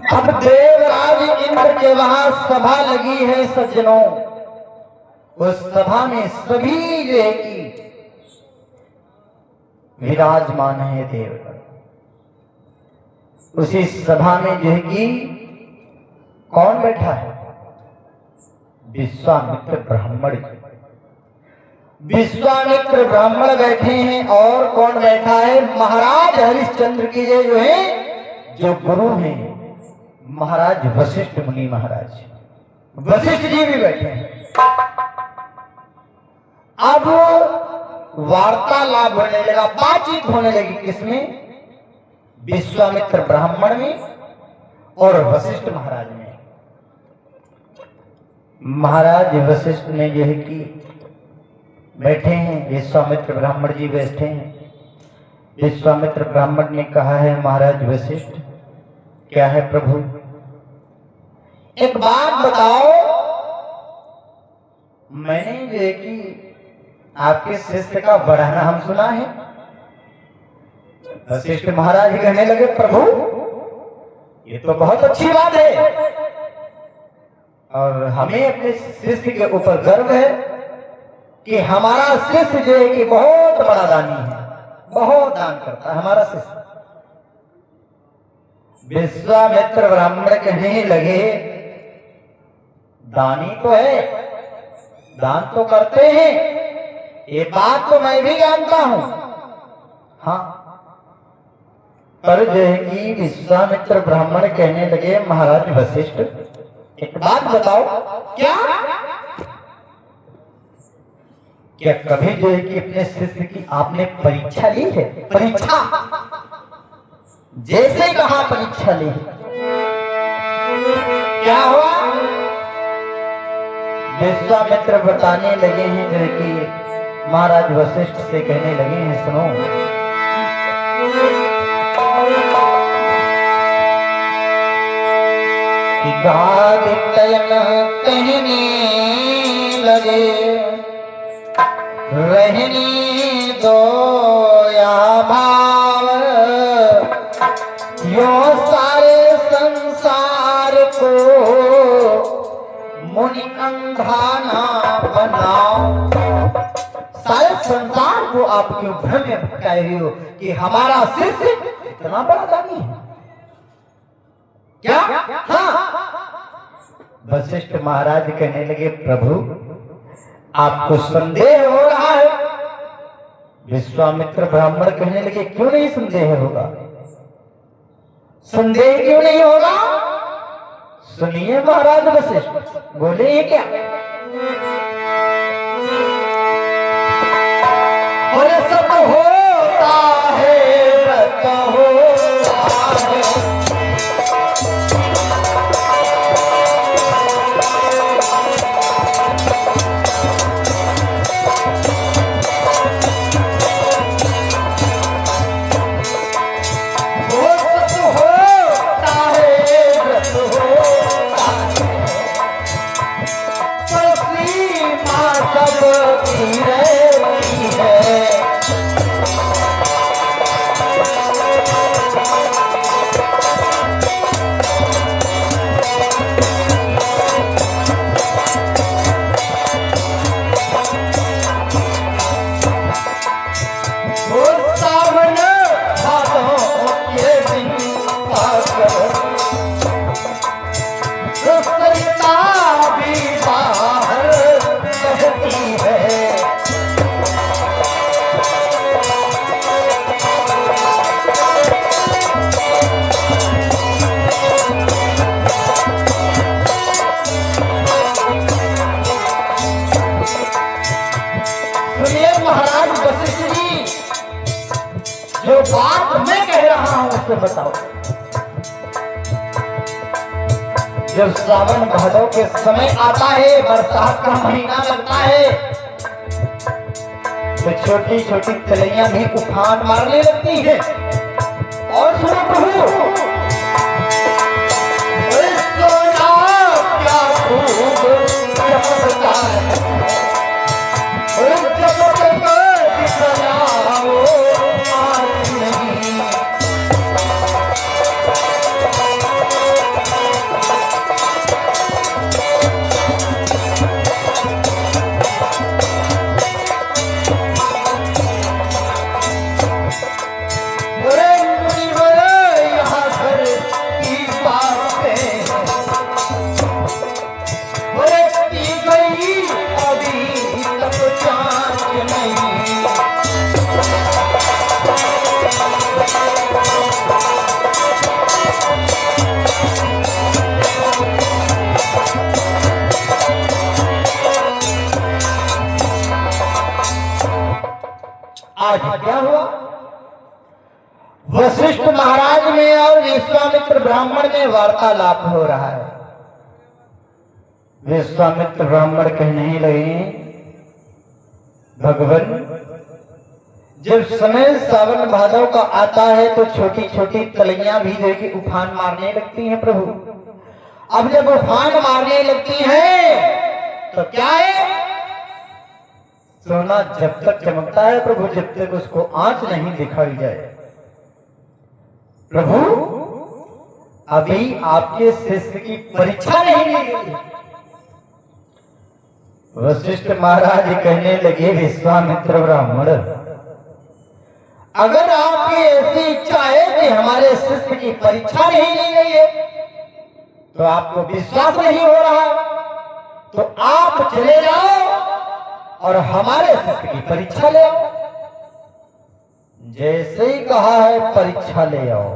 अब देवराज इंद्र के वहां सभा लगी है सज्जनों। उस सभा में सभी जो है कि विराजमान है देवगण। उसी सभा में जो है कि कौन बैठा है? विश्वामित्र ब्राह्मण जी। विश्वामित्र ब्राह्मण बैठे हैं और कौन बैठा है? महाराज हरिश्चंद्र की जो है जो गुरु हैं महाराज वशिष्ठ मुनि महाराज, वशिष्ठ जी भी बैठे हैं। अब वार्तालाप होने लगा, बातचीत होने लगी। किसमें? विश्वामित्र ब्राह्मण में और वशिष्ठ महाराज में। महाराज वशिष्ठ ने यह कि बैठे हैं, विश्वामित्र ब्राह्मण जी बैठे हैं। विश्वामित्र ब्राह्मण ने कहा है, महाराज वशिष्ठ क्या है प्रभु? एक बात बताओ, मैंने जो है कि आपके शिष्य का बड़ा नाम सुना है। वशिष्ठ महाराज कहने लगे, प्रभु ये तो बहुत अच्छी बात है और हमें अपने शिष्य के ऊपर गर्व है कि हमारा शिष्य जो है कि बहुत बड़ा दानी है, बहुत दान करता है हमारा शिष्य। विश्वामित्र ब्राह्मण कहने लगे, दानी तो है, दान तो करते हैं, ये बात तो मैं भी जानता हूं। हाँ, पर जो है कि विश्वामित्र ब्राह्मण कहने लगे, महाराज वशिष्ठ एक बात बताओ, क्या कभी जो है कि अपने शिष्य की आपने परीक्षा ली है? परीक्षा जैसे कहा परीक्षा ली है, क्या हुआ? विश्वामित्र बताने लगे हैं जो है कि महाराज वशिष्ठ से कहने लगे हैं, सुनो कि गादित्ययन कहने लगे, रहने दो या भाव, यो सारे संसार को मुनि अंधा ना बनाओ। सारे संसार को आप क्यों भ्रम में भटकाए हुए हो कि हमारा शिष्य इतना बड़ा दानी है? क्या? हाँ। वशिष्ठ महाराज कहने लगे, प्रभु आपको संदेह हो रहा है? विश्वामित्र ब्राह्मण कहने लगे, क्यों नहीं संदेह होगा? संदेह क्यों नहीं होगा? सुनिए महाराज वशिष्ठ बोले, ये क्या? और सब होता है व्रत होता है, जो बात मैं कह रहा हूं उसको बताओ। जब सावन भादव के समय आता है, बरसात का महीना लगता है, तो छोटी छोटी तलैया भी उफान मारने लगती है। और सुनो प्रभु, क्या खूब चमकता है, आज क्या हुआ? वशिष्ठ महाराज में और विश्वामित्र ब्राह्मण में वार्तालाप हो रहा है। विश्वामित्र ब्राह्मण कहने लगे, भगवान, जब समय सावन भादव का आता है तो छोटी छोटी तलैया भी जो कि उफान मारने लगती हैं प्रभु। अब जब उफान मारने लगती हैं तो क्या है? सोना जब तक चमकता है प्रभु, जब तक उसको आंच नहीं दिखाई जाए। प्रभु, अभी आपके शिष्य की परीक्षा नहीं ली गई। वशिष्ठ महाराज कहने लगे, विश्वामित्र ब्राह्मण, अगर आपकी ऐसी इच्छा है कि हमारे शिष्य की परीक्षा नहीं ली गई है, तो आपको विश्वास नहीं हो रहा, तो आप चले जाओ और हमारे शिष्य की परीक्षा ले आओ। जैसे ही कहा है परीक्षा ले आओ,